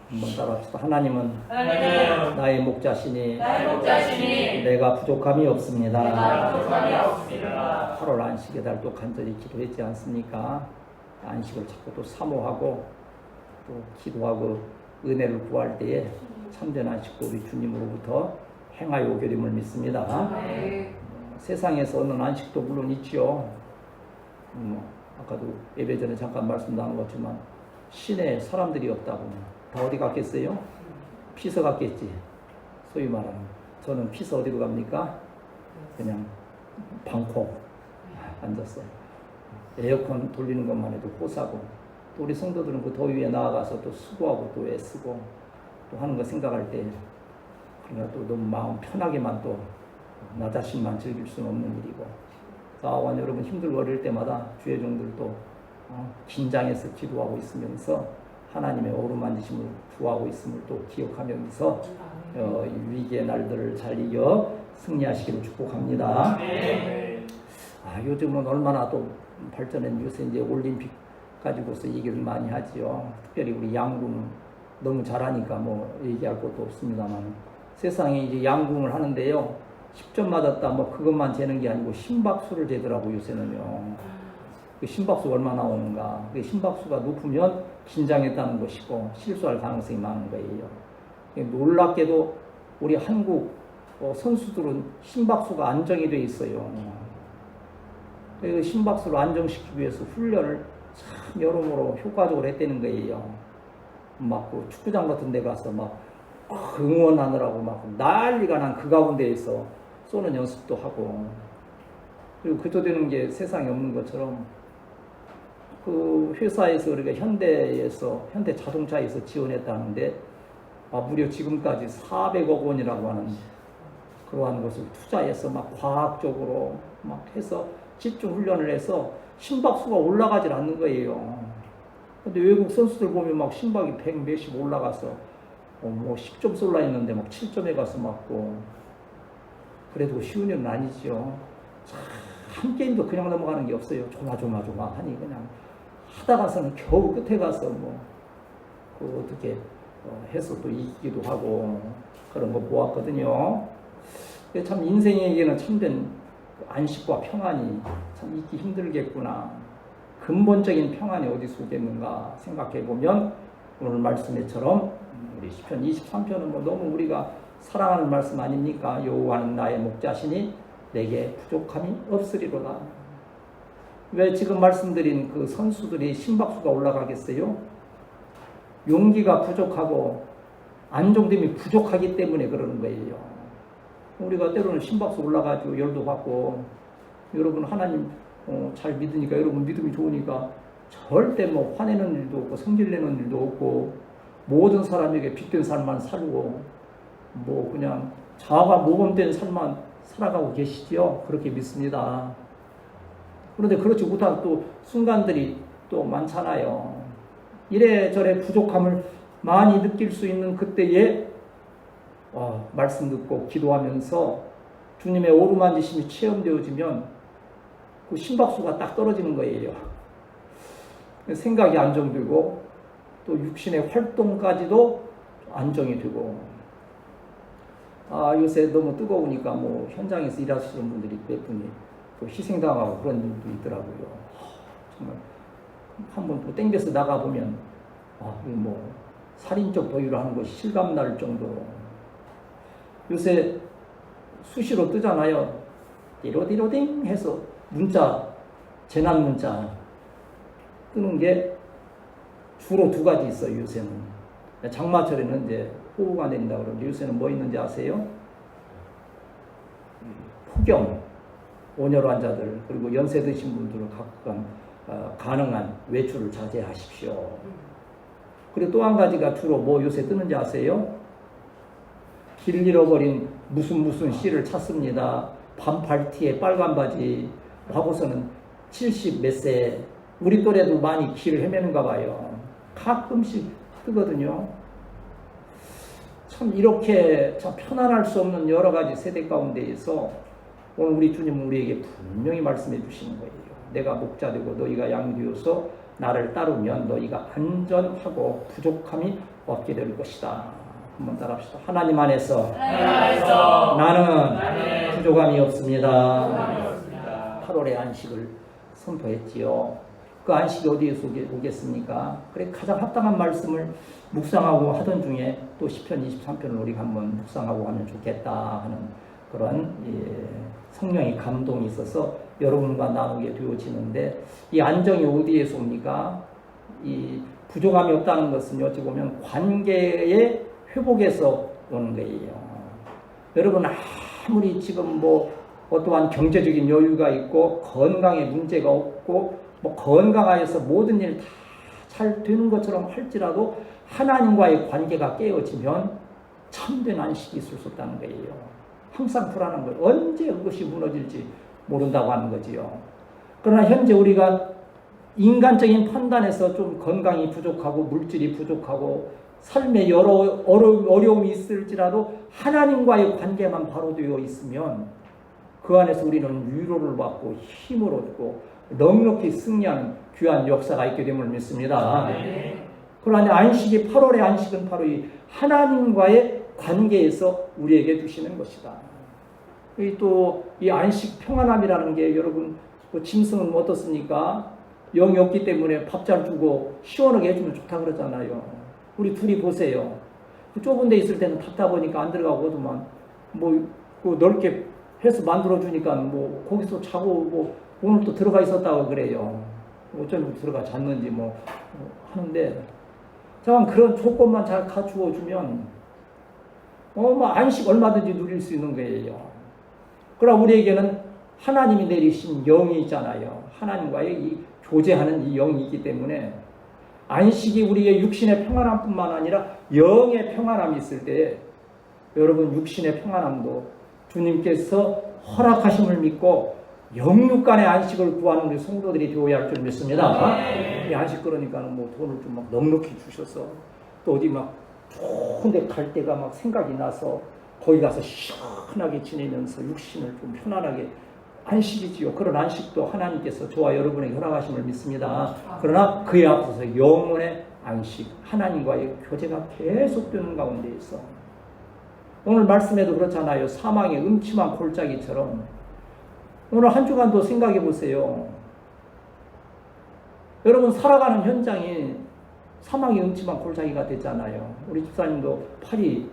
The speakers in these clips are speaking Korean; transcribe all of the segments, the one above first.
한번 따라합시다. 하나님은 하나님은 나의 목자시니 내가 부족함이 없습니다. 부족함이 없습니다. 8월 안식의 달 또 간절히 기도했지 않습니까? 안식을 자꾸 또 사모하고 또 기도하고 은혜를 구할 때에 참된 안식도 우리 주님으로부터 행하여 오게됨을 믿습니다. 세상에서 얻는 안식도 물론 있지요. 아까도 예배 전에 잠깐 말씀 나눈 것지만 시내에 사람들이 없다고 다 어디 갔겠어요? 피서 갔겠지. 소위 말하는 저는 피서 어디로 갑니까? 그냥 방콕 앉았어요. 에어컨 돌리는 것만 해도 호사고 또 우리 성도들은 그 더위에 나아가서 또 수고하고 또 애쓰고 또 하는 거 생각할 때 그러나 또 너무 마음 편하게만 또 나 자신만 즐길 수는 없는 일이고 자원 여러분 힘들고 어릴 때마다 주의 종들도 긴장해서 기도하고 있으면서 하나님의 어루만지심을 구하고 있음을 또 기억하면서 위기의 날들을 잘 이겨 승리하시기를 축복합니다. 요즘은 얼마나 또 발전한 요새 이제 올림픽 가지고서 얘기를 많이 하지요. 특별히 우리 양궁 너무 잘하니까 뭐 얘기할 것도 없습니다만 세상에 이제 양궁을 하는데요. 10점 맞았다 뭐 그것만 재는 게 아니고 심박수를 재더라고 요새는요. 그 심박수가 얼마 나오는가. 그 심박수가 높으면 긴장했다는 것이고 실수할 가능성이 많은 거예요. 놀랍게도 우리 한국 선수들은 심박수가 안정이 돼 있어요. 그 심박수를 안정시키기 위해서 훈련을 참 여러모로 효과적으로 했다는 거예요. 막 그 축구장 같은 데 가서 막 응원하느라고 막 난리가 난 그 가운데에서 쏘는 연습도 하고 그리고 그저 되는 게 세상에 없는 것처럼 그 회사에서 우리가 현대 자동차에서 지원했다는데 무려 지금까지 400억 원이라고 하는 그러한 것을 투자해서 막 과학적으로 막 해서 집중 훈련을 해서 심박수가 올라가질 않는 거예요. 근데 외국 선수들 보면 막 심박이 100 몇십 올라가서 뭐 10점 쏠라 했는데 막 7점에 가서 맞고 그래도 쉬운 일은 아니죠. 한 게임도 그냥 넘어가는 게 없어요. 조마조마하니 그냥 하다가서는 겨우 끝에 가서 어떻게 해서 또 이기기도 하고 그런 거 보았거든요. 참 인생에게는 참된 안식과 평안이 참 있기 힘들겠구나. 근본적인 평안이 어디서 오겠는가 생각해 보면 오늘 말씀에처럼 우리 시편 23편은 뭐 너무 우리가 사랑하는 말씀 아닙니까? 여호와는 나의 목자시니 내게 부족함이 없으리로다. 왜 지금 말씀드린 그 선수들이 심박수가 올라가겠어요? 용기가 부족하고 안정됨이 부족하기 때문에 그러는 거예요. 우리가 때로는 심박수 올라가지고 열도 받고 여러분 하나님 잘 믿으니까 여러분 믿음이 좋으니까 절대 뭐 화내는 일도 없고 성질내는 일도 없고 모든 사람에게 빚된 삶만 살고 뭐 그냥 자아가 모범된 삶만 살아가고 계시지요. 그렇게 믿습니다. 그런데 그렇지 못한 또 순간들이 또 많잖아요. 이래저래 부족함을 많이 느낄 수 있는 그때에 말씀 듣고 기도하면서 주님의 오르만지심이 체험되어지면 그 심박수가 딱 떨어지는 거예요. 생각이 안정되고 또 육신의 활동까지도 안정이 되고 요새 너무 뜨거우니까 뭐 현장에서 일하시는 분들이 몇 분이 또 희생당하고 그런 일도 있더라고요. 정말 한번 또 땡겨서 나가보면 뭐 살인적 도유를 하는 것이 실감날 정도로 요새 수시로 뜨잖아요. 띠로디로딩 해서 문자, 재난 문자 뜨는 게 주로 두 가지 있어요. 요새는 장마철에는 이제 호우가 내린다 그러는데 요새는 뭐 있는지 아세요? 폭염, 온열 환자들 그리고 연세 드신 분들은 각각 가능한 외출을 자제하십시오. 그리고 또 한 가지가 주로 뭐 요새 뜨는지 아세요? 길 잃어버린 무슨 씨를 찾습니다. 반팔티에 빨간 바지 하고서는 70 몇 세 우리 또래도 많이 길을 헤매는가 봐요. 가끔씩 뜨거든요. 참 이렇게 참 편안할 수 없는 여러 가지 세대 가운데에서 오늘 우리 주님은 우리에게 분명히 말씀해 주시는 거예요. 내가 목자 되고 너희가 양 되어서 나를 따르면 너희가 안전하고 부족함이 없게 될 것이다. 한번 따라합시다. 하나님 안에서 나는 부족함이 없습니다. 8월의 안식을 선포했지요. 그 안식이 어디에서 오겠습니까? 그래 가장 합당한 말씀을 묵상하고 하던 중에 또 시편 23편을 우리가 한번 묵상하고 하면 좋겠다 하는 그런 성령의 감동이 있어서 여러분과 나누게 되어지는데, 이 안정이 어디에서 옵니까? 이 부족함이 없다는 것은 어찌 보면 관계의 회복에서 오는 거예요. 여러분 아무리 지금 뭐 어떠한 경제적인 여유가 있고 건강에 문제가 없고 뭐 건강하여서 모든 일 다 잘 되는 것처럼 할지라도 하나님과의 관계가 깨어지면 참된 안식이 있을 수 없다는 거예요. 항상 불안한 거예요. 언제 그것이 무너질지 모른다고 하는 거지요. 그러나 현재 우리가 인간적인 판단에서 좀 건강이 부족하고 물질이 부족하고 삶에 여러 어려움이 있을지라도 하나님과의 관계만 바로 되어 있으면 그 안에서 우리는 위로를 받고 힘을 얻고 넉넉히 승리하는 귀한 역사가 있게 됨을 믿습니다. 그러나 안식이 8월의 안식은 바로 이 하나님과의 관계에서 우리에게 주시는 것이다. 또 이 안식 평안함이라는 게 여러분 짐승은 어떻습니까? 영이 없기 때문에 밥 잘 주고 시원하게 해주면 좋다 그러잖아요. 우리 둘이 보세요. 좁은 데 있을 때는 답답하니까 안 들어가고도만 뭐 넓게 해서 만들어주니까 뭐 거기서 자고 뭐 오늘 또 들어가 있었다고 그래요. 어쩌면 들어가 잤는지 뭐 하는데, 자 그런 조건만 잘 갖추어 주면 안식 얼마든지 누릴 수 있는 거예요. 그러나 우리에게는 하나님이 내리신 영이 있잖아요. 하나님과의 이 교제하는 이 영이 있기 때문에 안식이 우리의 육신의 평안함뿐만 아니라 영의 평안함이 있을 때, 여러분 육신의 평안함도 주님께서 허락하심을 믿고 영육 간의 안식을 구하는 우리 성도들이 되어야 할 줄 믿습니다. 이 안식 그러니까 뭐 돈을 좀 막 넉넉히 주셔서 또 어디 막 좋은 데 갈 때가 막 생각이 나서 거기 가서 시원하게 지내면서 육신을 좀 편안하게 안식이지요. 그런 안식도 하나님께서 저와 여러분에게 허락하심을 믿습니다. 그러나 그에 앞서서 영혼의 안식, 하나님과의 교제가 계속되는 가운데 있어. 오늘 말씀에도 그렇잖아요. 사망의 음침한 골짜기처럼 오늘 한 주간도 생각해 보세요. 여러분 살아가는 현장이 사망의 음침한 골짜기가 됐잖아요. 우리 집사님도 팔이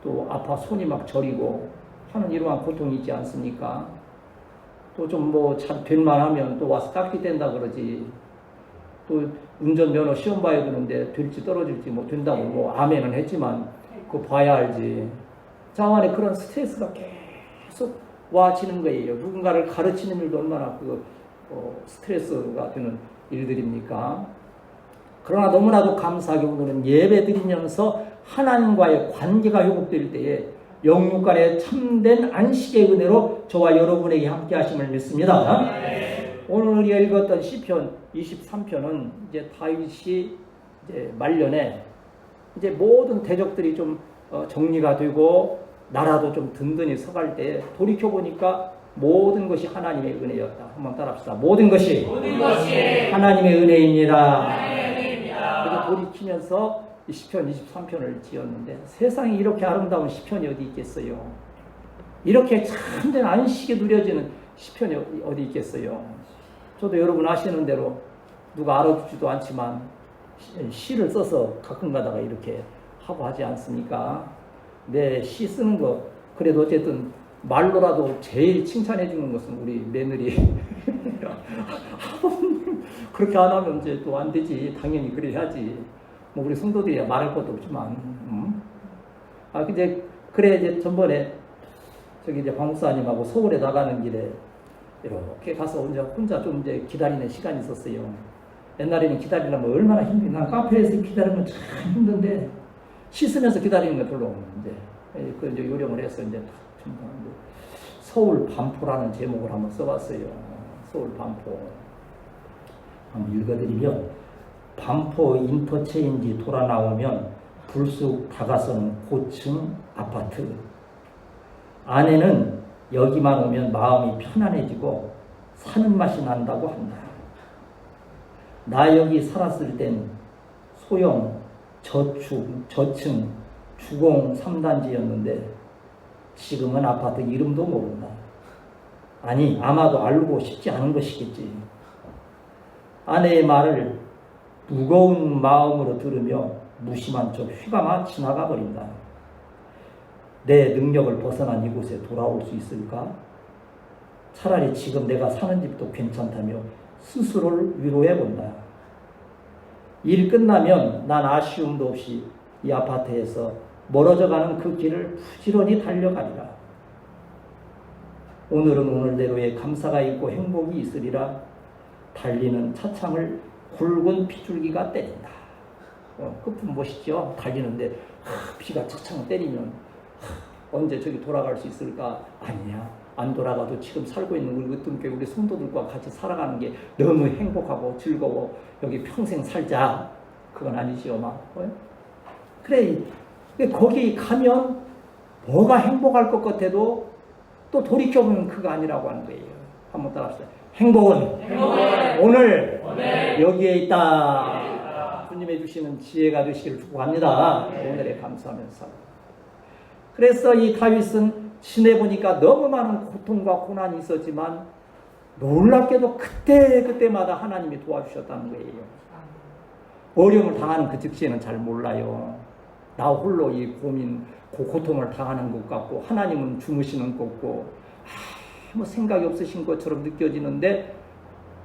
또 아파 손이 막 저리고 하는 이러한 고통이 있지 않습니까? 또 좀 뭐 잘 될만 하면 또 와서 깎이 된다 그러지. 또 운전면허 시험 봐야 되는데 될지 떨어질지 뭐 된다고 뭐 아멘은 했지만 그거 봐야 알지. 자 안에 그런 스트레스가 계속 와지는 거예요. 누군가를 가르치는 일도 얼마나 스트레스가 되는 일들입니까? 그러나 너무나도 감사하게 오늘은 예배 드리면서 하나님과의 관계가 회복될 때에 영육 간의 참된 안식의 은혜로 저와 여러분에게 함께 하심을 믿습니다. 오늘 우리가 읽었던 시편 23편은 이제 다윗이 이제 말년에 이제 모든 대적들이 좀 정리가 되고 나라도 좀 든든히 서갈 때 돌이켜 보니까 모든 것이 하나님의 은혜였다. 한번 따라합시다. 모든 것이 하나님의 은혜입니다. 그래서 돌이키면서 시편 23편을 지었는데 세상에 이렇게 아름다운 시편이 어디 있겠어요? 이렇게 참된 안식이 누려지는 시편이 어디 있겠어요? 저도 여러분 아시는 대로 누가 알아주지도 않지만 시를 써서 가끔 가다가 이렇게 하고 하지 않습니까? 내 시 쓰는 거 그래도 어쨌든 말로라도 제일 칭찬해 주는 것은 우리 며느리. 그렇게 안 하면 이제 또 안 되지. 당연히 그래야지. 뭐 우리 성도들이야 말할 것도 없지만. 근데 그래 이제 전번에 저기 이제 박 목사님하고 서울에 나가는 길에 이렇게 가서 혼자 좀 이제 기다리는 시간이 있었어요. 옛날에는 기다리려면 얼마나 힘들어. 난 카페에서 기다리면 참 힘든데 씻으면서 기다리는 거 별로 없는데 그 이제 요령을 해서 이제 서울 반포라는 제목을 한번 써봤어요. 서울 반포 한번 읽어드리면, 반포 인터체인지 돌아 나오면 불쑥 다가서는 고층 아파트. 아내는 여기만 오면 마음이 편안해지고 사는 맛이 난다고 한다. 나 여기 살았을 땐 소형, 저축, 저층, 주공 3단지였는데 지금은 아파트 이름도 모른다. 아니, 아마도 알고 싶지 않은 것이겠지. 아내의 말을 무거운 마음으로 들으며 무심한 척 휘감아 지나가 버린다. 내 능력을 벗어난 이곳에 돌아올 수 있을까? 차라리 지금 내가 사는 집도 괜찮다며 스스로를 위로해 본다. 일 끝나면 난 아쉬움도 없이 이 아파트에서 멀어져가는 그 길을 부지런히 달려가리라. 오늘은 오늘대로의 감사가 있고 행복이 있으리라. 달리는 차창을 굵은 핏줄기가 때린다. 끝분 멋있죠? 달리는데 비가 차창을 때리면 언제 저기 돌아갈 수 있을까? 아니야. 안 돌아가도 지금 살고 있는 우리 으뜸교회 우리 성도들과 같이 살아가는 게 너무 행복하고 즐거워. 여기 평생 살자. 그건 아니지요, 막. 그래, 거기 가면 뭐가 행복할 것 같아도 또 돌이켜보면 그거 아니라고 하는 거예요. 한번 따라합시다. 행복은 오늘 여기에 있다. 주님의 주시는 지혜가 되시기를 축복합니다. 오늘에 감사하면서. 그래서 이 다윗은 지내보니까 너무 많은 고통과 고난이 있었지만 놀랍게도 그때마다 하나님이 도와주셨다는 거예요. 어려움을 당하는 그 즉시에는 잘 몰라요. 나 홀로 이 고민, 고통을 당하는 것 같고 하나님은 주무시는 것 같고 아무 생각이 없으신 것처럼 느껴지는데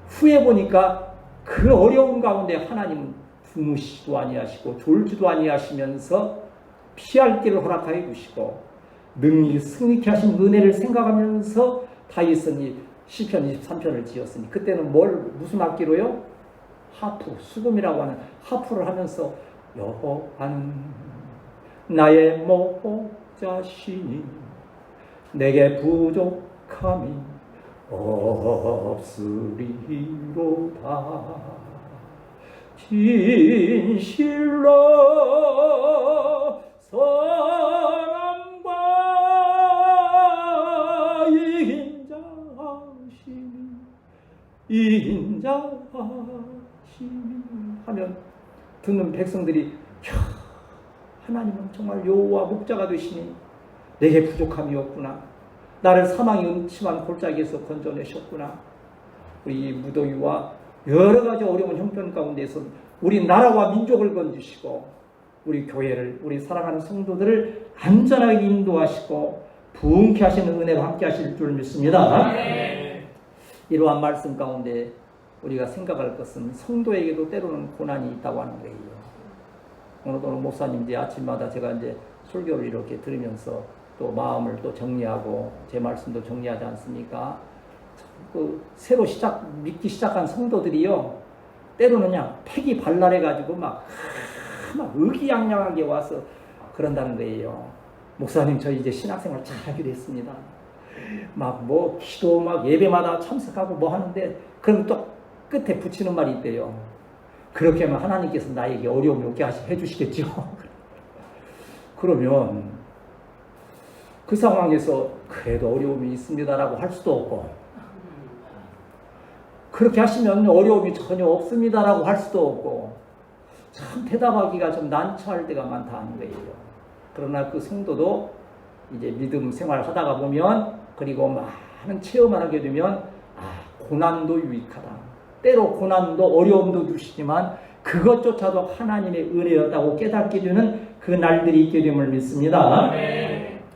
후에 보니까 그 어려운 가운데 하나님은 주무시지도 아니하시고 졸지도 아니하시면서 피할 길을 허락하여 주시고 능히 승리케 하신 은혜를 생각하면서 다윗은 이 시편 23편을 지었으니 그때는 무슨 악기로요? 하프, 수금이라고 하는 하프를 하면서 여호와는 나의 목자시니 내게 부족함이 없으리로다. 진실로 선함과 인자하심이 하면 듣는 백성들이 하나님은 정말 여호와 목자가 되시니 내게 부족함이 없구나. 나를 사망의 음침한 골짜기에서 건져내셨구나. 우리 무더위와 여러 가지 어려운 형편 가운데서 우리 나라와 민족을 건지시고 우리 교회를, 우리 사랑하는 성도들을 안전하게 인도하시고 부흥케 하시는 은혜로 함께 하실 줄 믿습니다. 이러한 말씀 가운데 우리가 생각할 것은 성도에게도 때로는 고난이 있다고 하는 거예요. 오늘 목사님 이제 아침마다 제가 이제 설교를 이렇게 들으면서 또 마음을 또 정리하고 제 말씀도 정리하지 않습니까? 그 새로 믿기 시작한 성도들이요, 때로는 그냥 팩이 발랄해가지고 막 의기양양하게 와서 그런다는 거예요. 목사님, 저 이제 신학생활 잘 하기로 했습니다. 기도 예배마다 참석하고 하는데, 그럼 또 끝에 붙이는 말이 있대요. 그렇게 하면 하나님께서 나에게 어려움이 없게 해주시겠죠. 그러면 그 상황에서 그래도 어려움이 있습니다라고 할 수도 없고, 그렇게 하시면 어려움이 전혀 없습니다라고 할 수도 없고, 참 대답하기가 좀 난처할 때가 많다는 거예요. 그러나 그 성도도 이제 믿음 생활 하다가 보면, 그리고 많은 체험을 하게 되면, 고난도 유익하다. 때로 고난도 어려움도 주시지만 그것조차도 하나님의 은혜였다고 깨닫게 되는 그 날들이 있게 됨을 믿습니다.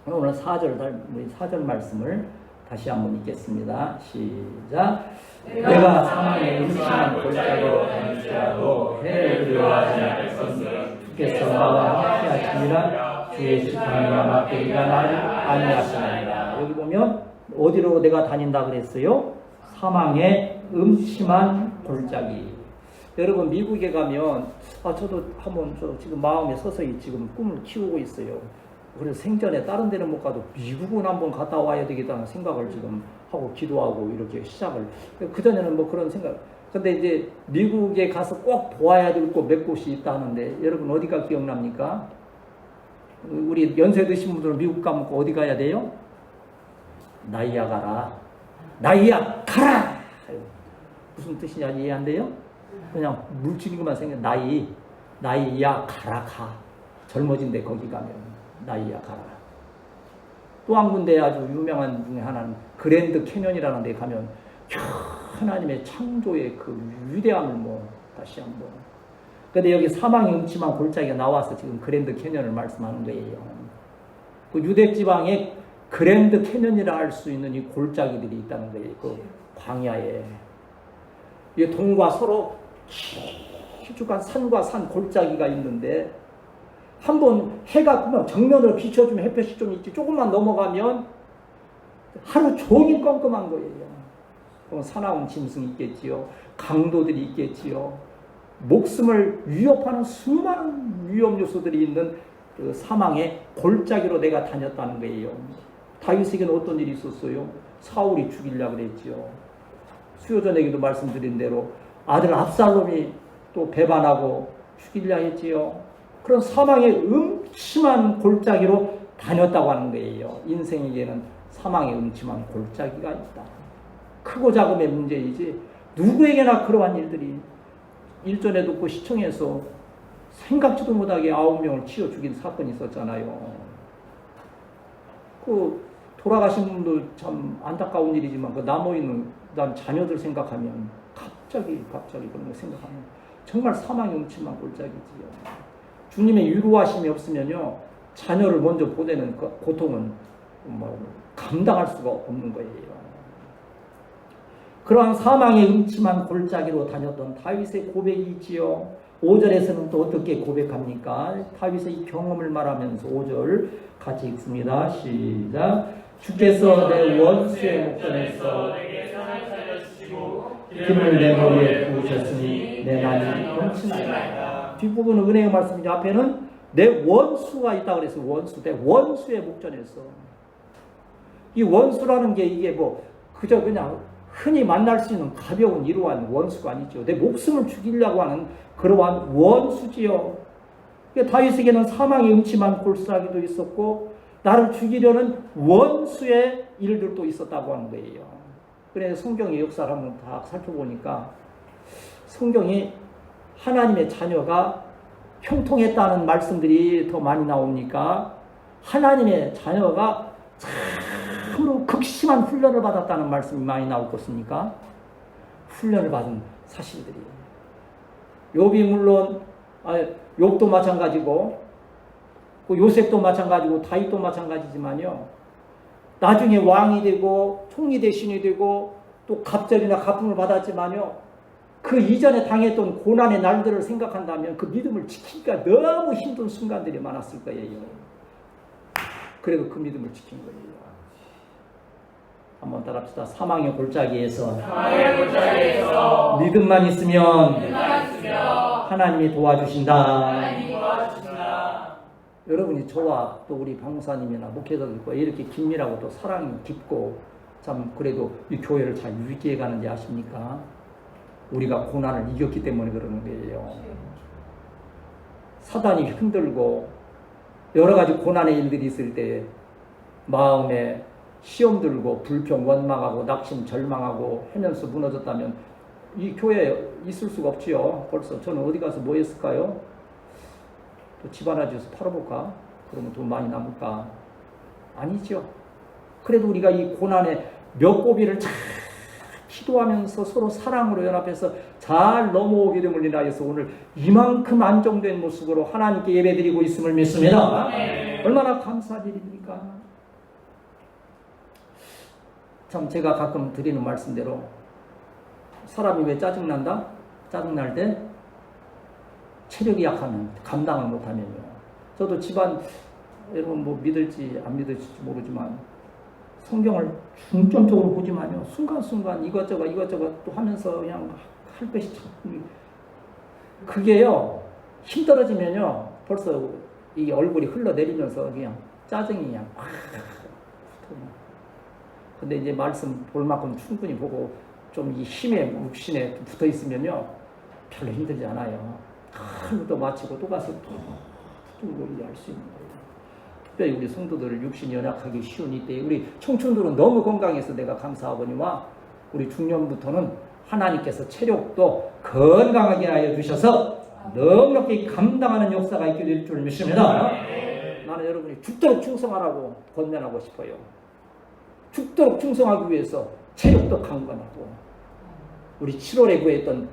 오늘 4절 말씀을 다시 한번 읽겠습니다. 시작. 내가 사망의 음침한 골짜기로 다닐지라도 해를 두려워하지 않을 것은 주께서 나와 함께 하시니라. 주의 지팡이와 막대기가 나를 안위하시나이다. 여기 보면 어디로 내가 다닌다 그랬어요? 사망의 음침한 골짜기. 여러분, 미국에 가면 저도 한번 지금 마음에 서서히 지금 꿈을 키우고 있어요. 그래서 생전에 다른 데는 못 가도 미국은 한번 갔다 와야 되겠다는 생각을 지금 하고 기도하고 이렇게 시작을. 그전에는 그런 생각. 근데 이제 미국에 가서 꼭 보아야 될 곳 몇 곳이 있다 하는데, 여러분 어디가 기억납니까? 우리 연세 드신 분들은 미국 가면 어디 가야 돼요? 나이아가라. 무슨 뜻이냐 이해 안 돼요? 그냥 물질인 것만 생겨. 나이야 가라 가. 젊어진데 거기 가면 나이야 가라. 또 한 군데 아주 유명한 중에 하나는 그랜드 캐년이라는 데 가면 하나님의 창조의 그 위대함을 뭐 다시 한번. 근데 여기 사망의 음침한 골짜기가 나와서 지금 그랜드 캐년을 말씀하는 거예요. 그 유대 지방에 그랜드 캐년이라 할 수 있는 이 골짜기들이 있다는 거예요. 그 광야에. 이 동과 서로 길쭉한 산과 산 골짜기가 있는데 한번 해가 그냥 정면으로 비춰주면 햇볕이 좀 있지 조금만 넘어가면 하루 종일 껌껌한 거예요. 그럼 사나운 짐승이 있겠지요. 강도들이 있겠지요. 목숨을 위협하는 수많은 위험 요소들이 있는 그 사망의 골짜기로 내가 다녔다는 거예요. 다윗에게는 어떤 일이 있었어요? 사울이 죽이려고 그랬지요. 수요전에게도 말씀드린 대로 아들 압살롬이 또 배반하고 죽이려 했지요. 그런 사망의 음침한 골짜기로 다녔다고 하는 거예요. 인생에게는 사망의 음침한 골짜기가 있다. 크고 작음의 문제이지 누구에게나 그러한 일들이 일전에 듣고 시청에서 생각지도 못하게 9명을 치어 죽인 사건이 있었잖아요. 그 돌아가신 분도 참 안타까운 일이지만 그 남아있는 난 자녀들 생각하면 갑자기 그런 거 생각하면 정말 사망의 음침한 골짜기지요. 주님의 위로하심이 없으면요 자녀를 먼저 보내는 그 고통은 뭐 감당할 수가 없는 거예요. 그러한 사망의 음침한 골짜기로 다녔던 다윗의 고백이 있지요. 5절에서는 또 어떻게 고백합니까? 다윗의 이 경험을 말하면서 5절 같이 읽습니다. 시작. 주께서 내 원수의 목전에서 내게 상을 차려주시고 기름을 내 머리에 부으셨으니 내 난이 넘치나이다. 뒷부분은 은혜의 말씀이죠. 앞에는 내 원수가 있다 그래서 원수, 내 원수의 목전에서. 이 원수라는 게 이게 뭐 그저 그냥 흔히 만날 수 있는 가벼운 이러한 원수가 아니죠. 내 목숨을 죽이려고 하는 그러한 원수지요. 다윗에게는 사망의 음침한 골짜기도 있었고 나를 죽이려는 원수의 일들도 있었다고 하는 거예요. 그래서 성경의 역사를 한번 다 살펴보니까 성경이 하나님의 자녀가 형통했다는 말씀들이 더 많이 나오니까 하나님의 자녀가 참으로 극심한 훈련을 받았다는 말씀이 많이 나올 것입니까? 훈련을 받은 사실들이. 욥이 물론 욥도 마찬가지고 요셉도 마찬가지고 다윗도 마찬가지지만요. 나중에 왕이 되고 총리 대신이 되고 또 갑절이나 가품을 받았지만요. 그 이전에 당했던 고난의 날들을 생각한다면 그 믿음을 지키기가 너무 힘든 순간들이 많았을 거예요. 그래도 그 믿음을 지킨 거예요. 한번 따라합시다. 사망의 골짜기에서 믿음만 있으면 하나님이 도와주신다. 여러분이 저와 또 우리 방사님이나 목회자들과 이렇게 긴밀하고 또 사랑이 깊고 참 그래도 이 교회를 잘 유지해 가는지 아십니까? 우리가 고난을 이겼기 때문에 그러는 거예요. 사단이 흔들고 여러 가지 고난의 일들이 있을 때 마음에 시험 들고 불평, 원망하고 낙심, 절망하고 하면서 무너졌다면 이 교회에 있을 수가 없지요. 벌써 저는 어디 가서 뭐 했을까요? 또 집 하나 지어서 팔아볼까? 그러면 돈 많이 남을까? 아니죠. 그래도 우리가 이 고난의 몇 고비를 잘 기도하면서 서로 사랑으로 연합해서 잘 넘어오게 됨을 인하여서 오늘 이만큼 안정된 모습으로 하나님께 예배드리고 있음을 믿습니다. 얼마나 감사한 일입니까? 참 제가 가끔 드리는 말씀대로 사람이 왜 짜증난다? 짜증날 때 체력이 약하면 감당을 못하면요. 저도 집안 여러분 뭐 믿을지 안 믿을지 모르지만 성경을 중점적으로 보지만요. 순간순간 이것저것 또 하면서 그냥 할 것이 참 그게요. 힘 떨어지면요. 벌써 이 얼굴이 흘러내리면서 그냥 짜증이 그냥 확 근데 이제 말씀 볼 만큼 충분히 보고 좀 이 힘에 묵신에 붙어 있으면요. 별로 힘들지 않아요. 하루도 마치고 또 가서 또 할 수 있는 거예요. 특별히 우리 성도들 육신이 연약하기 쉬운 이때 우리 청춘들은 너무 건강해서 내가 감사하거니와 우리 중년부터는 하나님께서 체력도 건강하게 하여 주셔서 넉넉히 감당하는 역사가 있게 될 줄 믿습니다. 나는 여러분이 죽도록 충성하라고 권면하고 싶어요. 죽도록 충성하기 위해서 체력도 강건하고 우리 7월에 구했던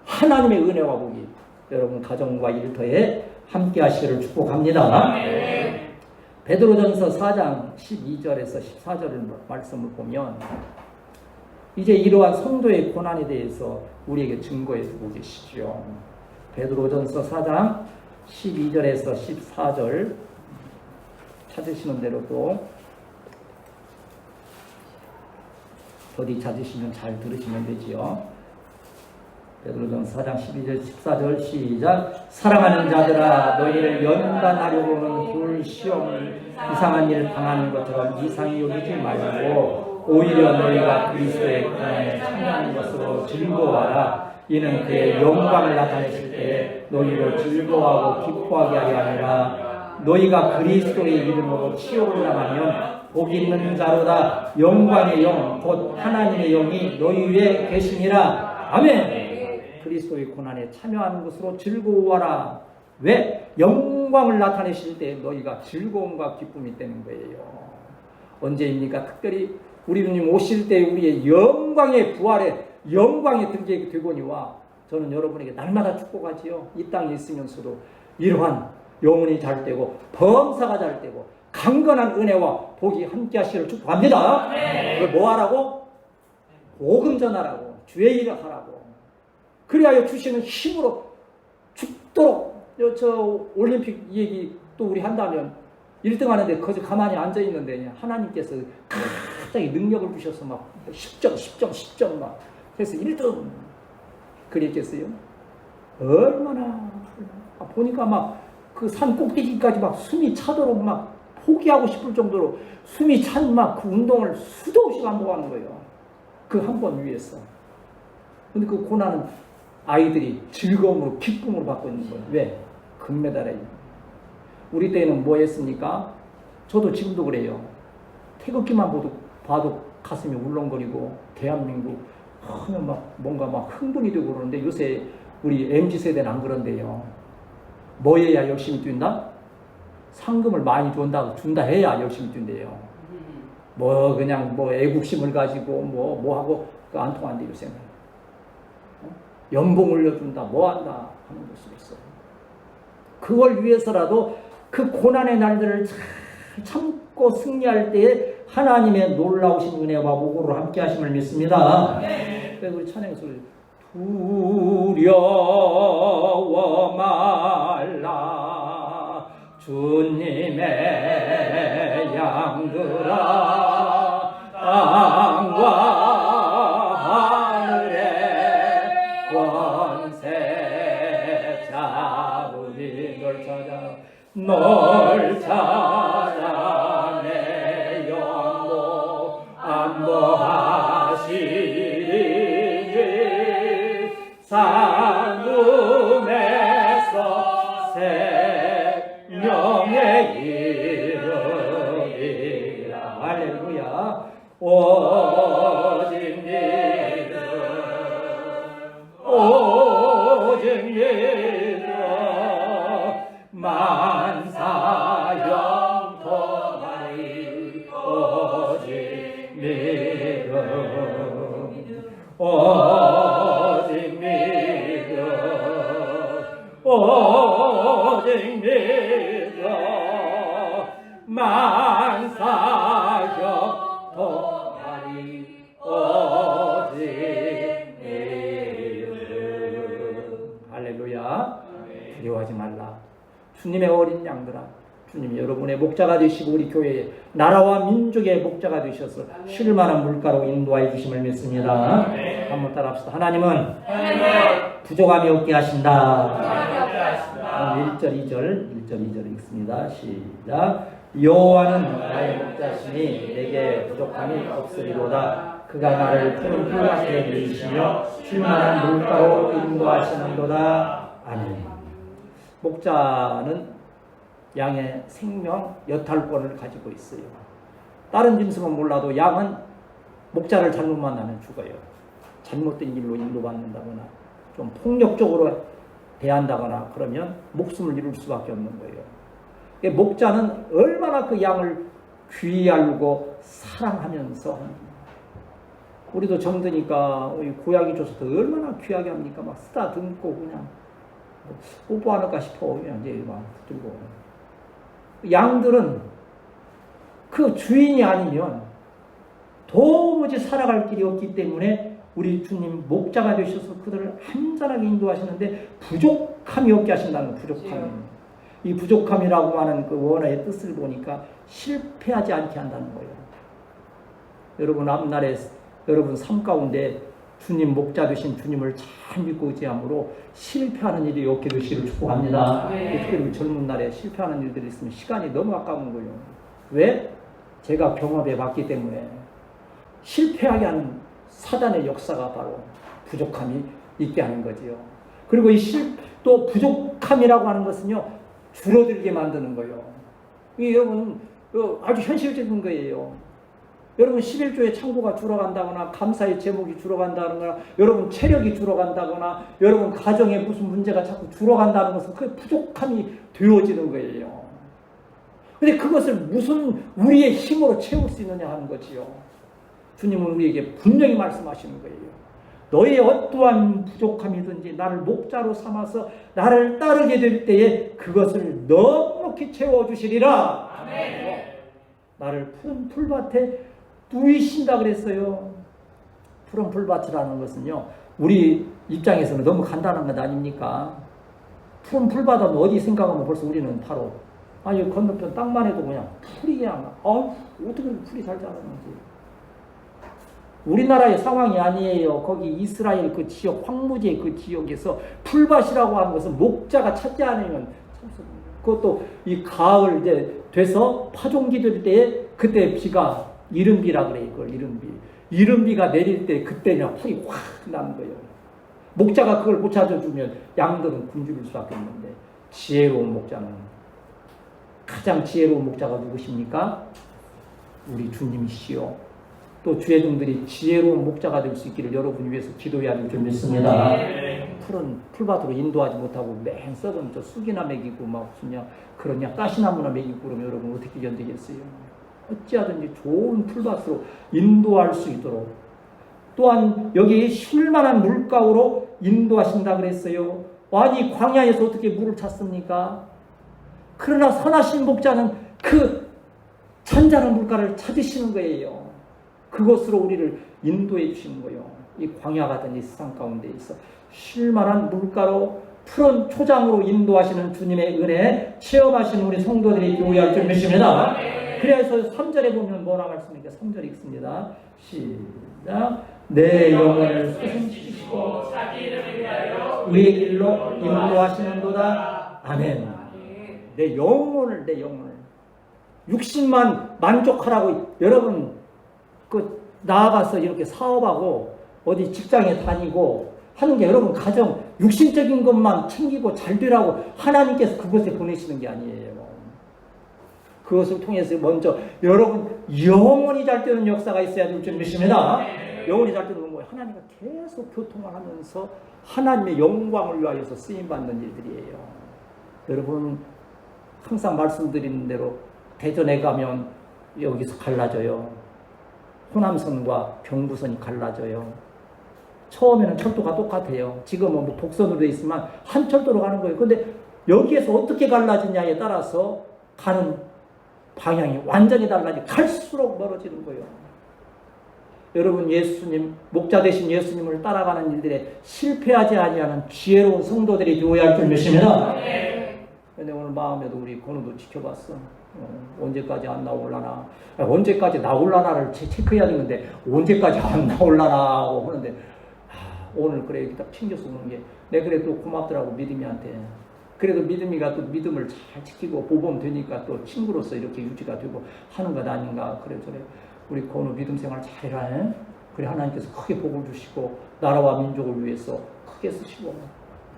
하나님의 은혜와 복이 여러분 가정과 일터에 함께 하시기를 축복합니다. 베드로전서 4장 12절에서 14절 말씀을 보면 이제 이러한 성도의 고난에 대해서 우리에게 증거해 주고 계시죠. 베드로전서 4장 12절에서 14절 찾으시는 대로 또 어디 찾으시면 잘 들으시면 되지요. 베드로전서 4장 12절 14절 시작. 사랑하는 자들아 너희를 연단하려고는 그 시험을 이상한 일을 당하는 것처럼 이상히 여기지 말고 오히려 너희가 그리스도의 고난에 참여하는 것으로 즐거워하라. 이는 그의 영광을 나타내실 때 너희를 즐거워하고 기뻐하게 하려 하니라. 너희가 그리스도의 이름으로 치욕을 당하면 복 있는 자로다. 영광의 영 곧 하나님의 영이 너희 위에 계시니라. 아멘. 그리스도의 고난에 참여하는 것으로 즐거워하라. 왜? 영광을 나타내실 때 너희가 즐거움과 기쁨이 있다는 거예요. 언제입니까? 특별히 우리 주님 오실 때 우리의 영광의 부활에 영광의 등재가 되거니와 저는 여러분에게 날마다 축복하지요. 이 땅에 있으면서도 이러한 영혼이 잘 되고 범사가 잘 되고 강건한 은혜와 복이 함께 하시기를 축복합니다. 그걸 뭐 하라고? 복음 전하라고. 주의 일을 하라고. 그리하여 주시는 힘으로 죽도록 저 올림픽 얘기 또 우리 한다면 1등 하는데 거기 가만히 앉아 있는데 하나님께서 갑자기 능력을 주셔서 막 10점 막 그래서 1등 그랬겠어요? 얼마나 보니까 막 그 산 꼭대기까지 막 숨이 차도록 막 포기하고 싶을 정도로 숨이 찬 막 그 운동을 수도 없이 반복하는 거예요. 그 한 번 위해서. 근데 그 고난은 아이들이 즐거움으로 기쁨으로 받고 있는 거예요. 왜? 금메달에. 우리 때는 뭐 했습니까? 저도 지금도 그래요. 태극기만 봐도 가슴이 울렁거리고 대한민국 하면 막 뭔가 막 흥분이 되고 그러는데 요새 우리 MZ세대는 안 그런데요. 뭐 해야 열심히 뛴다? 상금을 많이 준다 해야 열심히 뛴대요. 뭐 그냥 뭐 애국심을 가지고 뭐 하고 안 통한대 요새는. 연봉 올려준다 뭐 한다 하는 것이 있어요. 그걸 위해서라도 그 고난의 날들을 잘 참고 승리할 때에 하나님의 놀라우신 은혜와 복으로 함께 하심을 믿습니다. 그래서 우리 찬양 소리 두려워 말라 주님의 양들아 땅과 하늘의 권세 잡으니 널 찾아 내 영모 안보하시리니 상금에서 생명에 이르리라. 할렐루야. 오직 믿음 오직 믿음 만사 영통하리 오직 믿음 오직 믿음 오직 믿음 만사 영통하리 오직 믿음. 할렐루야. 두려워하지 말라. 주님의 어린 양들아, 주님이 여러분의 목자가 되시고 우리 교회의 나라와 민족의 목자가 되셔서 쉴만한 물가로 인도하여 주심을 믿습니다. 한번 따라 합시다. 하나님은 부족함이 없게 하신다. 1절 2절 읽습니다. 시작. 여호와는 나의 목자시니 내게 부족함이 없으리로다. 그가 나를 푸른 풀밭에 이르시며 쉴만한 물가로 인도하시는도다. 아멘. 목자는 양의 생명 여탈권을 가지고 있어요. 다른 짐승은 몰라도 양은 목자를 잘못 만나면 죽어요. 잘못된 길로 인도받는다거나 좀 폭력적으로 대한다거나 그러면 목숨을 잃을 수밖에 없는 거예요. 목자는 얼마나 그 양을 귀히 알고 사랑하면서, 우리도 정드니까 고양이 줘서 얼마나 귀하게 합니까? 막 쓰다듬고 그냥 뽀뽀하는가 싶어. 그냥 이제 막 들고. 양들은 그 주인이 아니면 도무지 살아갈 길이 없기 때문에 우리 주님 목자가 되셔서 그들을 안전하게 인도하시는데 부족함이 없게 하신다는 부족함. 이 부족함이라고 하는 그 원어의 뜻을 보니까 실패하지 않게 한다는 거예요. 여러분 앞날에 여러분 삶 가운데 주님 목자 되신 주님을 잘 믿고 의지함으로 실패하는 일이 없게 되시기를 축복합니다. 특별히 젊은 날에 실패하는 일들이 있으면 시간이 너무 아까운 거예요. 왜? 제가 경험해 봤기 때문에. 실패하게 하는 사단의 역사가 바로 부족함이 있게 하는 거지요. 그리고 또 부족함이라고 하는 것은요, 줄어들게 만드는 거예요. 이게 여러분 아주 현실적인 거예요. 여러분 11조의 창고가 줄어간다거나 감사의 제목이 줄어간다거나 여러분 체력이 줄어간다거나 여러분 가정에 무슨 문제가 자꾸 줄어간다는 것은 그게 부족함이 되어지는 거예요. 근데 그것을 무슨 우리의 힘으로 채울 수 있느냐 하는 거지요. 주님은 우리에게 분명히 말씀하시는 거예요. 너의 어떠한 부족함이든지 나를 목자로 삼아서 나를 따르게 될 때에 그것을 넉넉히 채워주시리라. 아멘. 나를 푸른 풀밭에 누이신다 그랬어요. 푸른 풀밭이라는 것은요, 우리 입장에서는 너무 간단한 것 아닙니까? 푸른 풀밭은 어디 생각하면 벌써 우리는 바로 아니 건너편 땅만 해도 그냥 풀이 그냥 어떻게 풀이 잘 자라는지. 우리나라의 상황이 아니에요. 거기 이스라엘 그 지역, 황무지의 그 지역에서 풀밭이라고 하는 것은 목자가 찾지 않으면 그것도 이 가을 이제 돼서 파종기 될 때에 그때 비가 이른비라 그래. 이걸 이른비가 내릴 때 그때 그냥 풀이 확 나는 거예요. 목자가 그걸 못 찾아주면 양들은 굶주릴 수밖에 없는데 지혜로운 목자는, 가장 지혜로운 목자가 누구십니까? 우리 주님이시요. 또 주의 종들이 지혜로운 목자가 될 수 있기를 여러분 위해서 기도해야 될 줄 믿습니다. 푸른 풀밭으로 인도하지 못하고 맨 썩은 저 쑥이나 먹이고 막 그냥 그러냐 가시나무나 먹이고 그러면 여러분 어떻게 견디겠어요? 어찌하든지 좋은 풀밭으로 인도할 수 있도록, 또한 여기 쉴만한 물가로 인도하신다 그랬어요. 아니 광야에서 어떻게 물을 찾습니까? 그러나 선하신 목자는 그 잔잔한 물가를 찾으시는 거예요. 그것으로 우리를 인도해 주시는 거예요. 이 광야 같은 이 세상 가운데 있어 쉴만한 물가로 푸른 초장으로 인도하시는 주님의 은혜 체험하시는 우리 성도들이 교회할 줄 믿습니다. 그래서 3절에 보면 뭐라 말씀입니까? 3절에 읽습니다. 시작. 내 영혼을 소생시키시고 자기 이름을 위하여 우리의 길로 인도하시는도다. 아멘. 내 영혼을 육신만 만족하라고 여러분 나아가서 이렇게 사업하고 어디 직장에 다니고 하는 게 여러분 가정 육신적인 것만 챙기고 잘 되라고 하나님께서 그것에 보내시는 게 아니에요. 그것을 통해서 먼저 여러분 영혼이 잘 되는 역사가 있어야 될 줄 믿습니다. 영혼이 잘 되는 건 하나님과 계속 교통을 하면서 하나님의 영광을 위하여서 쓰임받는 일들이에요. 여러분 항상 말씀드리는 대로 대전에 가면 여기서 갈라져요. 호남선과 경부선이 갈라져요. 처음에는 철도가 똑같아요. 지금은 뭐 복선으로 되어 있지만 한 철도로 가는 거예요. 근데 여기에서 어떻게 갈라지냐에 따라서 가는 방향이 완전히 달라지고 갈수록 멀어지는 거예요. 여러분 예수님, 목자 되신 예수님을 따라가는 일들에 실패하지 아니하는 지혜로운 성도들이 되어야 할 줄 믿습니다. 근데 오늘 마음에도 우리 건우도 지켜봤어. 언제까지 안 나올라나. 언제까지 나올라나를 체크해야 되는데 언제까지 안 나올라나 하고 하는데 오늘 그래 이렇게 딱 챙겨서 오는 게 내 그래 또 고맙더라고 믿음이한테. 그래도 믿음이가 또 믿음을 잘 지키고 보범 되니까 또 친구로서 이렇게 유지가 되고 하는 것 아닌가. 그래 저래 우리 건우 믿음 생활 잘 해라. 그래 하나님께서 크게 복을 주시고 나라와 민족을 위해서 크게 쓰시고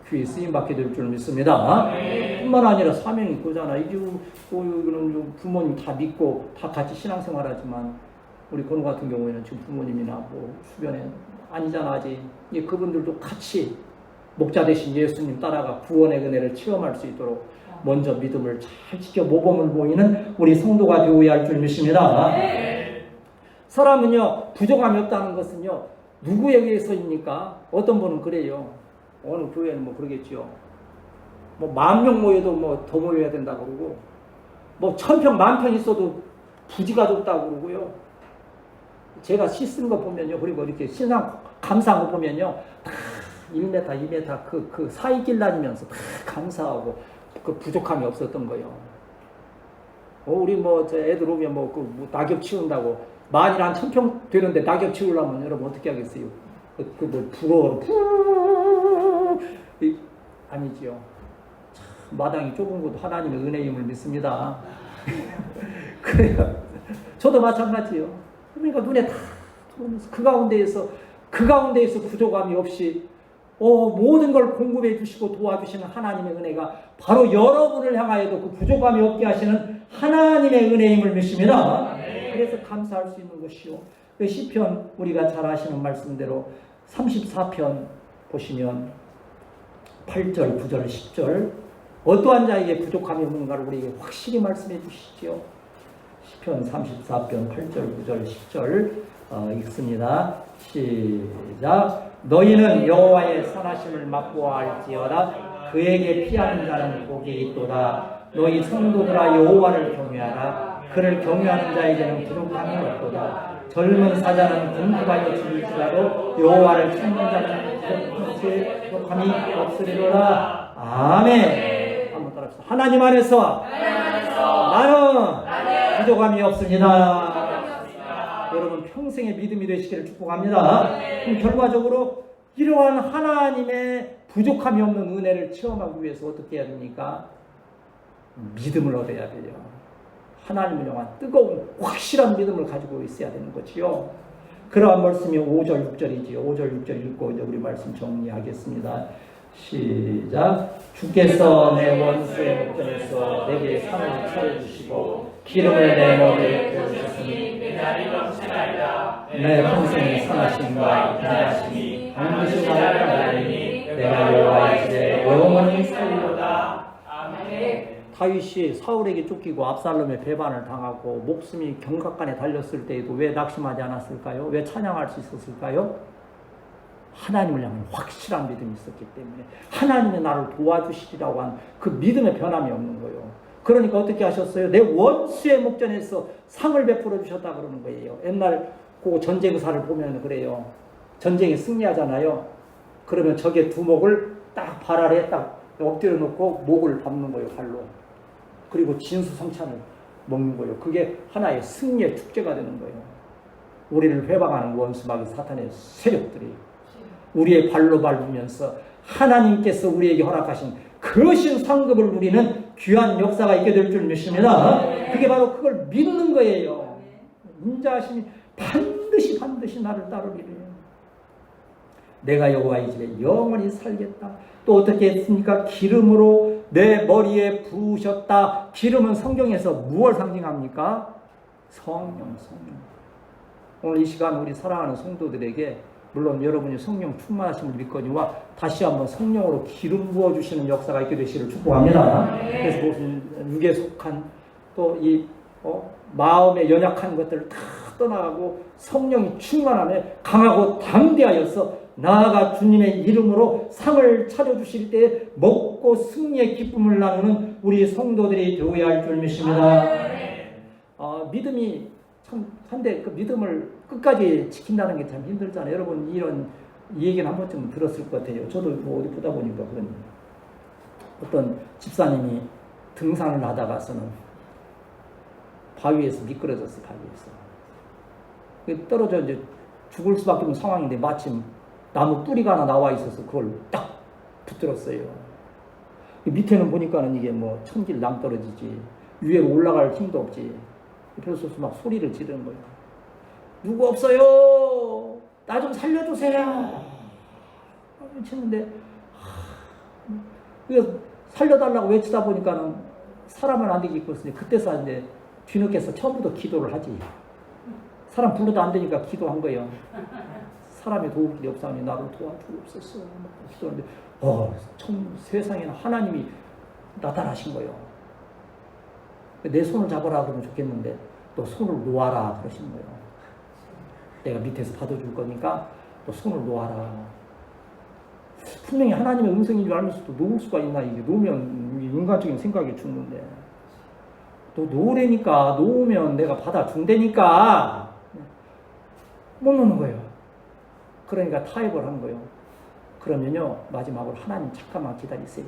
귀에 쓰임받게 될 줄 믿습니다. 뿐만 아니라 사명이 그거잖아. 이거는 부모님 다 믿고 다 같이 신앙생활하지만 우리 건우 같은 경우에는 지금 부모님이나 뭐 주변에 아니잖아 아직. 그분들도 같이 목자 되신 예수님 따라가 구원의 은혜를 체험할 수 있도록 먼저 믿음을 잘 지켜 모범을 보이는 우리 성도가 되어야 할 줄 믿습니다. 사람은요, 부족함이 없다는 것은요, 누구에 의해서입니까? 어떤 분은 그래요. 어느 교회는 뭐 그러겠죠. 뭐 10,000명 모여도 뭐 더 모여야 된다고 그러고, 뭐 1,000평, 10,000평 있어도 부지가 좁다고 그러고요. 제가 시 쓴 거 보면요, 그리고 이렇게 신상 감사한 거 보면요, 다 1m, 2m 그 사이길 다니면서 다 감사하고 그 부족함이 없었던 거예요. 우리 뭐 저 애들 오면 뭐 낙엽 치운다고 만일 한 1,000평 되는데 낙엽 치우려면 여러분 어떻게 하겠어요? 뭐 부러워 아니지요. 마당이 좁은 곳 하나님의 은혜임을 믿습니다. 그래요. 저도 마찬가지요. 그러니까 눈에 다 들어오면서 그 가운데에서 부족함이 없이 모든 걸 공급해 주시고 도와주시는 하나님의 은혜가 바로 여러분을 향하여도 그 부족함이 없게 하시는 하나님의 은혜임을 믿습니다. 그래서 감사할 수 있는 것이요. 그 시편 우리가 잘 아시는 말씀대로 34편 보시면 8절, 9절, 10절 어떠한 자에게 부족함이 없는가를 우리에게 확실히 말씀해 주시죠. 시편 34편 8절, 9절, 10절 읽습니다. 시작. 너희는 여호와의 선하심을 맛보아할지어다. 그에게 피하는 자는 복이 있도다. 너희 성도들아 여호와를 경외하라. 그를 경외하는 자에게는 부족함이 없도다. 젊은 사자는 공부하여 죽을지라도 여호와를 찾는 자는 부족함이 없으리로다. 아멘. 한번 따라합시다. 하나님 안에서 나는 부족함이 없습니다. 여러분 평생의 믿음이 되시기를 축복합니다. 그럼 결과적으로 이러한 하나님의 부족함이 없는 은혜를 체험하기 위해서 어떻게 해야 됩니까? 믿음을 얻어야 돼요. 하나님을 향한 뜨거운 확실한 믿음을 가지고 있어야 되는 거지요. 그러한 말씀이 5절 6절이지요. 5절 6절 읽고 이제 우리 말씀 정리하겠습니다. 시작. 주께서 내 원수의 목전에서 내게 상을 차려주시고 기름을 내 머리에 부으셨으니 내 날이 넘치나이다. 내 평생의 선하심과 인자하심이 반드시 나를 따르리니 내가 여호와의 집에 영원히 살리로다. 아멘. 다윗이 사울에게 쫓기고 압살롬의 배반을 당하고 목숨이 경각간에 달렸을 때에도 왜 낙심하지 않았을까요? 왜 찬양할 수 있었을까요? 하나님을 향한 확실한 믿음이 있었기 때문에 하나님이 나를 도와주시리라고 한 그 믿음의 변함이 없는 거예요. 그러니까 어떻게 하셨어요? 내 원수의 목전에서 상을 베풀어 주셨다 그러는 거예요. 옛날 그 전쟁사를 보면 그래요. 전쟁에 승리하잖아요. 그러면 적의 두목을 딱 발 아래에 딱 엎드려 놓고 목을 밟는 거예요, 발로. 그리고 진수성찬을 먹는 거예요. 그게 하나의 승리의 축제가 되는 거예요. 우리를 회방하는 원수 마귀 사탄의 세력들이 우리의 발로 밟으면서 하나님께서 우리에게 허락하신 그 상급을 누리는 귀한 역사가 있게 될 줄 믿습니다. 그게 바로 그걸 믿는 거예요. 인자하심이 반드시 나를 따르리래요. 내가 여호와의 집에 영원히 살겠다. 또 어떻게 했습니까? 기름으로 내 머리에 부으셨다. 기름은 성경에서 무엇을 상징합니까? 성령. 오늘 이 시간 우리 사랑하는 성도들에게 물론 여러분이 성령 충만하심을 믿거니와 다시 한번 성령으로 기름 부어주시는 역사가 있게 되시기를 축복합니다. 그래서 무슨 육에 속한 또 이 마음에 연약한 것들을 다 떠나가고 성령이 충만함에 강하고 담대하여서 나아가 주님의 이름으로 상을 차려주실 때 먹고 승리의 기쁨을 나누는 우리 성도들이 되어야 할 줄 믿습니다. 믿음이 참 한데 그 믿음을 끝까지 지킨다는 게 참 힘들잖아요. 여러분 이런 얘기는 한 번쯤 들었을 것 같아요. 저도 뭐 어디 보다 보니까 그런 어떤 집사님이 등산을 하다가서는 바위에서 미끄러졌어. 바위에서 떨어져 이제 죽을 수밖에 없는 상황인데 마침 나무 뿌리가 하나 나와 있어서 그걸 딱 붙들었어요. 밑에는 보니까는 이게 뭐 천길 낭떠러지지 위로 올라갈 힘도 없지. 그래서 막 소리를 지르는 거예요. 누구 없어요? 나 좀 살려주세요. 외치는데 그래서 살려달라고 외치다 보니까는 사람은 안 되겠거든요. 그때서 이제 뒤늦게서 처음부터 기도를 하지. 사람 불러도 안 되니까 기도한 거예요. 사람이 도울 길이 없사오니 나를 도와주옵소서. 기도하는데 세상에는 하나님이 나타나신 거예요. 내 손을 잡아라 그러면 좋겠는데 또 손을 놓아라 그러시는 거예요. 내가 밑에서 받아줄 거니까 또 손을 놓아라. 분명히 하나님의 음성인 줄 알면서도 놓을 수가 있나? 이게 놓으면 인간적인 생각이 죽는데 또 놓으려니까 놓으면 내가 받아준다니까 못 놓는 거예요. 그러니까 타협을 한 거예요. 그러면요 마지막으로 하나님 잠깐만 기다리세요.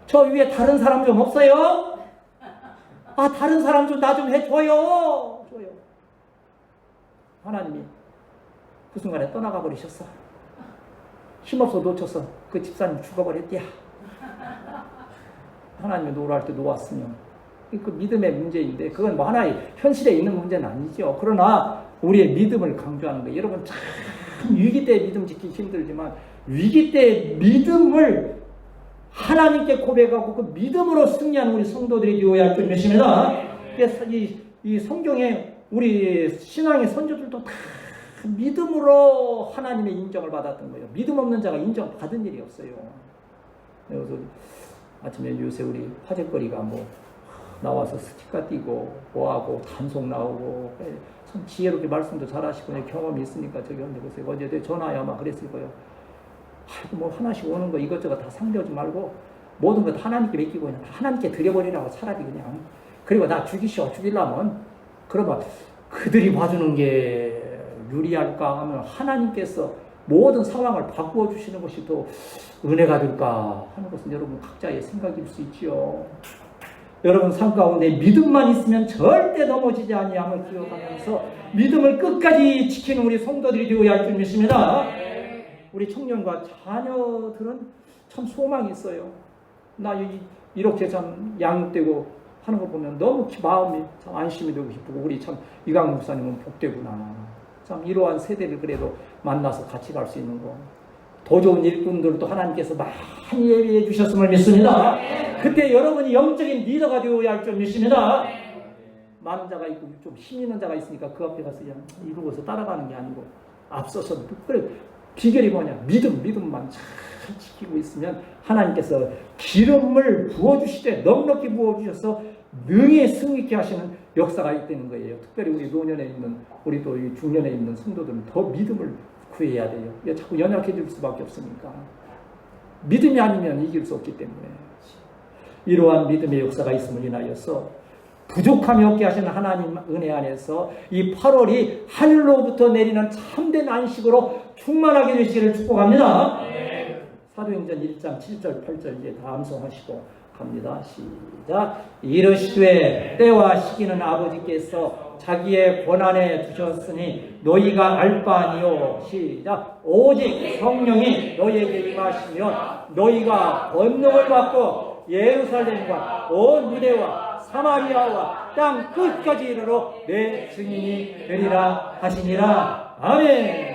저 위에 다른 사람 좀 없어요? 다른 사람 좀 나 좀 해줘요. 줘요. 하나님이 그 순간에 떠나가 버리셨어. 힘없어 놓쳤어. 그 집사님 죽어버렸디야. 하나님이 놓으라 할 때 놓았으면 그 믿음의 문제인데 그건 뭐 하나의 현실에 있는 문제는 아니죠. 그러나 우리의 믿음을 강조하는 거예요. 여러분 참 위기 때 믿음 지키기 힘들지만 위기 때 믿음을 하나님께 고백하고 그 믿음으로 승리하는 우리 성도들이 되어야 할 것입니다. 그래서 이 성경에 우리 신앙의 선조들도 다 믿음으로 하나님의 인정을 받았던 거예요. 믿음 없는 자가 인정받은 일이 없어요. 그래서 아침에 요새 우리 화제거리가 뭐 나와서 스티커 띄고 뭐하고 단속 나오고 참 지혜롭게 말씀도 잘하시고 경험이 있으니까 저기 언제 보세요. 어제 전화에 아마 그랬을 거예요. 뭐 하나씩 오는 거 이것저것 다 상대하지 말고 모든 것 하나님께 맡기고 그냥 하나님께 드려버리라고 차라리 그냥. 그리고 나 죽이려면 그러면 그들이 봐주는 게 유리할까 하면 하나님께서 모든 상황을 바꾸어 주시는 것이 더 은혜가 될까 하는 것은 여러분 각자의 생각일 수 있지요. 여러분 삶 가운데 믿음만 있으면 절대 넘어지지 아니함을 기억하면서 믿음을 끝까지 지키는 우리 성도들이 되어야 할 줄 믿습니다. 우리 청년과 자녀들은 참 소망이 있어요. 나 이렇게 참 양육되고 하는 거 보면 너무 마음이 참 안심이 되고 기쁘고 우리 참 이강 목사님은 복되구나. 참 이러한 세대를 그래도 만나서 같이 갈 수 있는 거. 더 좋은 일꾼들도 하나님께서 많이 예비해 주셨음을 믿습니다. 그때 여러분이 영적인 리더가 되어야 할 줄 믿습니다. 많은 자가 있고 좀 힘 있는 자가 있으니까 그 앞에 가서 그냥 이러고서 따라가는 게 아니고 앞서서 그래 비결이 뭐냐? 믿음만 잘 지키고 있으면 하나님께서 기름을 부어주시되 넉넉히 부어주셔서 능히 승리케 하시는 역사가 있다는 거예요. 특별히 우리 노년에 있는 우리 또 이 중년에 있는 성도들은 더 믿음을 구해야 돼요. 자꾸 연약해질 수밖에 없으니까 믿음이 아니면 이길 수 없기 때문에 이러한 믿음의 역사가 있음을 인하여서 부족함이 없게 하시는 하나님 은혜 안에서 이 8월이 하늘로부터 내리는 참된 안식으로 충만하게 되시기를 축복합니다. 사도행전 1장 7절 8절 이제 다 암송하시고 갑니다. 시작. 이르시되 때와 시기는 아버지께서 자기의 권한에 두셨으니 너희가 알 바 아니요. 시작. 오직 성령이 너희에게 임하시며 너희가 권능을 받고 예루살렘과 온 유대와 사마리아와 땅 끝까지 이르러 내 증인이 되리라 하시니라. 아멘.